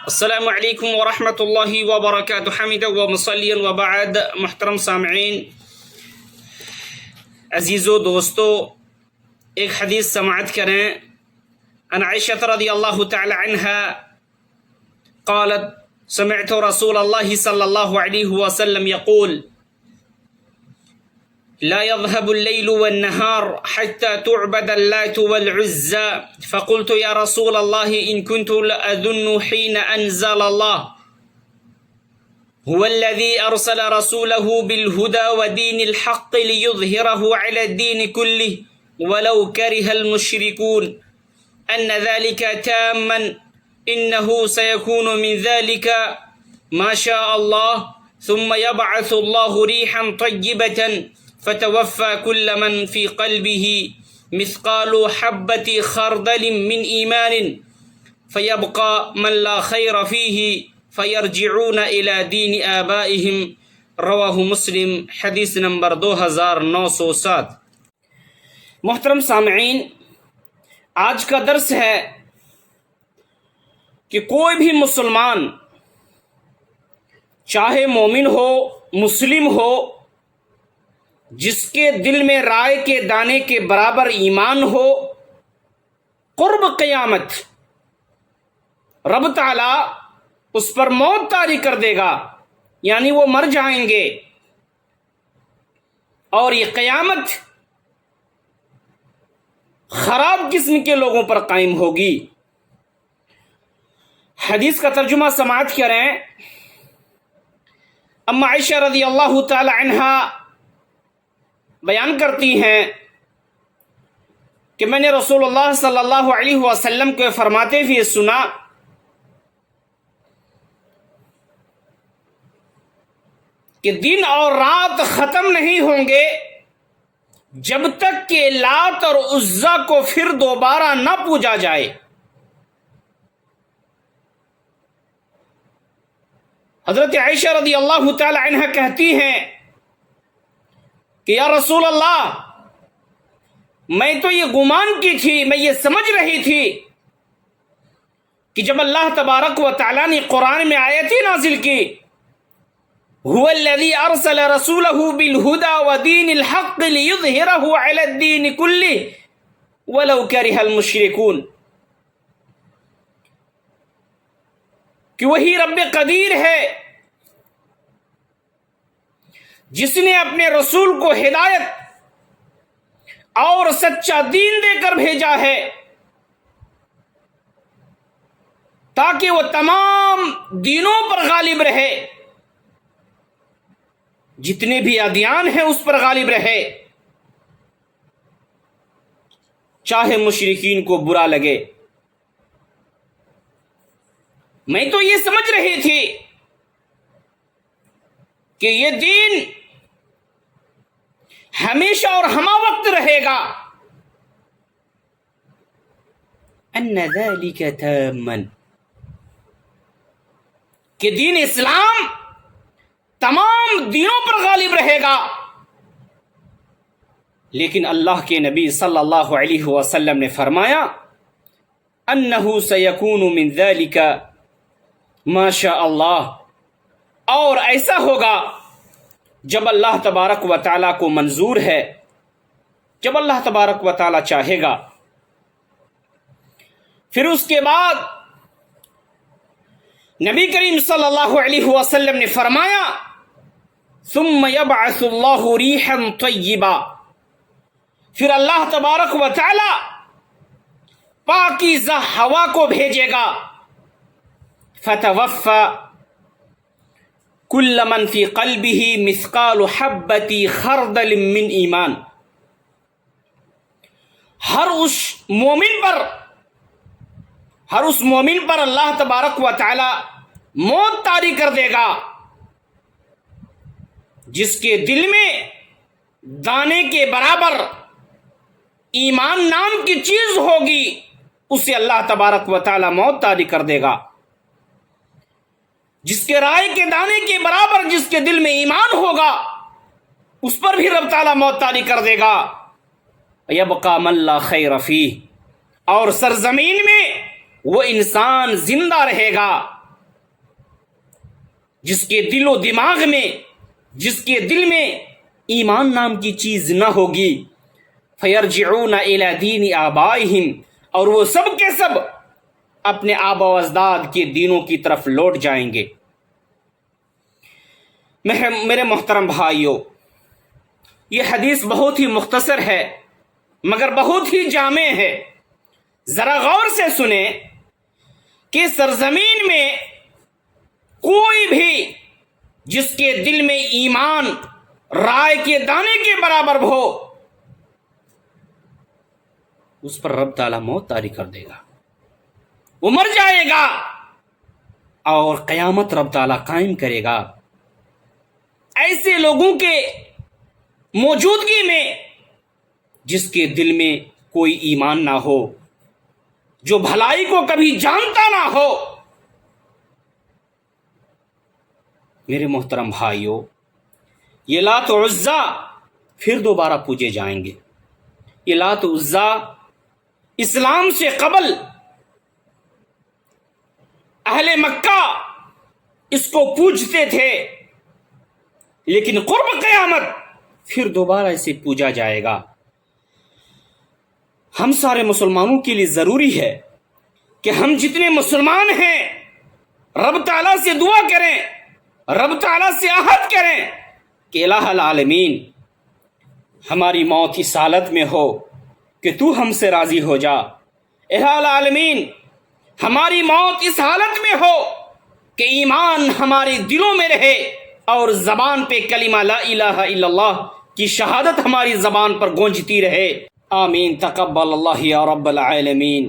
السلام علیکم ورحمۃ اللہ وبرکاتہ حمد و مصلیًا وبعد۔ محترم سامعین، عزیزو دوستو، ایک حدیث سماعت کریں۔ عن عائشہ رضی اللہ تعالی عنہا قالت سمعت رسول اللہ صلی اللہ علیہ وسلم یقول لا يذهب الليل والنهار حتى تعبد اللات والعزى فقلت يا رسول الله إن كنت لأظن حين أنزل الله هو الذي أرسل رسوله بالهدى ودين الحق ليظهره على الدين كله ولو كره المشركون أن ذلك تاما إنه سيكون من ذلك ما شاء الله ثم يبعث الله ريحا طيبة فتوفى كل من في قلبه مثقال حبة خردل من إيمان فيبقى من لا خير فيه فيرجعون إلى دين آبائهم رواہ مسلم۔ حدیث نمبر 2907۔ محترم سامعین، آج کا درس ہے کہ کوئی بھی مسلمان، چاہے مومن ہو مسلم ہو، جس کے دل میں رائے کے دانے کے برابر ایمان ہو، قرب قیامت رب تعالی اس پر موت طاری کر دے گا، یعنی وہ مر جائیں گے، اور یہ قیامت خراب قسم کے لوگوں پر قائم ہوگی۔ حدیث کا ترجمہ سماعت کریں۔ اما عائشہ رضی اللہ تعالی عنہا بیان کرتی ہیں کہ میں نے رسول اللہ صلی اللہ علیہ وسلم کو فرماتے ہوئے سنا کہ دن اور رات ختم نہیں ہوں گے جب تک کہ لات اور عزا کو پھر دوبارہ نہ پوجا جائے۔ حضرت عائشہ رضی اللہ تعالی عنہ کہتی ہیں کہ یا رسول اللہ، میں تو یہ گمان کی تھی، میں یہ سمجھ رہی تھی کہ جب اللہ تبارک و تعالیٰ نے قرآن میں آیتیں نازل کی هو الذي ارسل رسوله بالهدى ودين الحق ليظهره على الدين كله ولو كره المشركون، کہ وہی رب قدیر ہے جس نے اپنے رسول کو ہدایت اور سچا دین دے کر بھیجا ہے تاکہ وہ تمام دینوں پر غالب رہے، جتنے بھی ادیان ہیں اس پر غالب رہے، چاہے مشرکین کو برا لگے۔ میں تو یہ سمجھ رہی تھی کہ یہ دین ہمیشہ اور ہمہ وقت رہے گا۔ ان ذلك تاما، کہ دین اسلام تمام دینوں پر غالب رہے گا، لیکن اللہ کے نبی صلی اللہ علیہ وسلم نے فرمایا انہ سیکون من ذلك ما شاء اللہ، اور ایسا ہوگا جب اللہ تبارک و تعالیٰ کو منظور ہے، جب اللہ تبارک و تعالیٰ چاہے گا۔ پھر اس کے بعد نبی کریم صلی اللہ علیہ وسلم نے فرمایا ثم يبعث اللہ ریحا طیبا، پھر اللہ تبارک و تعالی پاکیزہ ہوا کو بھیجے گا، فتوفى كل من في قلبه مثقال حبة خردل من ایمان، ہر اس مومن پر اللہ تبارک و تعالی موت طاری کر دے گا جس کے دل میں دانے کے برابر ایمان نام کی چیز ہوگی، اسے اللہ تبارک و تعالی موت طاری کر دے گا۔ جس کے رائے کے دانے کے برابر جس کے دل میں ایمان ہوگا اس پر بھی رب تعالی موت طاری کر دے گا۔ یبقى من لا خیر فیہ، اور سرزمین میں وہ انسان زندہ رہے گا جس کے دل و دماغ میں، جس کے دل میں ایمان نام کی چیز نہ ہوگی، فیرجعون الی دین آبائہم، اور وہ سب کے سب اپنے آبا و اجداد کے دینوں کی طرف لوٹ جائیں گے۔ میرے محترم بھائیوں، یہ حدیث بہت ہی مختصر ہے مگر بہت ہی جامع ہے۔ ذرا غور سے سنیں کہ سرزمین میں کوئی بھی جس کے دل میں ایمان رائے کے دانے کے برابر ہو، اس پر رب تعالیٰ موت طاری کر دے گا، وہ مر جائے گا اور قیامت رب تعالیٰ قائم کرے گا۔ ایسے لوگوں کے موجودگی میں جس کے دل میں کوئی ایمان نہ ہو، جو بھلائی کو کبھی جانتا نہ ہو، میرے محترم بھائیوں، یہ لات و عزا پھر دوبارہ پوجے جائیں گے۔ یہ لات و عزا اسلام سے قبل اہل مکہ اس کو پوجتے تھے، لیکن قرب قیامت پھر دوبارہ اسے پوجا جائے گا۔ ہم سارے مسلمانوں کے لیے ضروری ہے کہ ہم جتنے مسلمان ہیں رب تعالیٰ سے دعا کریں، رب تعالیٰ سے عہد کریں کہ الہ العالمین ہماری موت اس حالت میں ہو کہ تو ہم سے راضی ہو جا، الہ العالمین ہماری موت اس حالت میں ہو کہ ایمان ہمارے دلوں میں رہے اور زبان پہ کلمہ لا الہ الا اللہ کی شہادت ہماری زبان پر گونجتی رہے۔ آمین، تقبل اللہ یا رب العالمین۔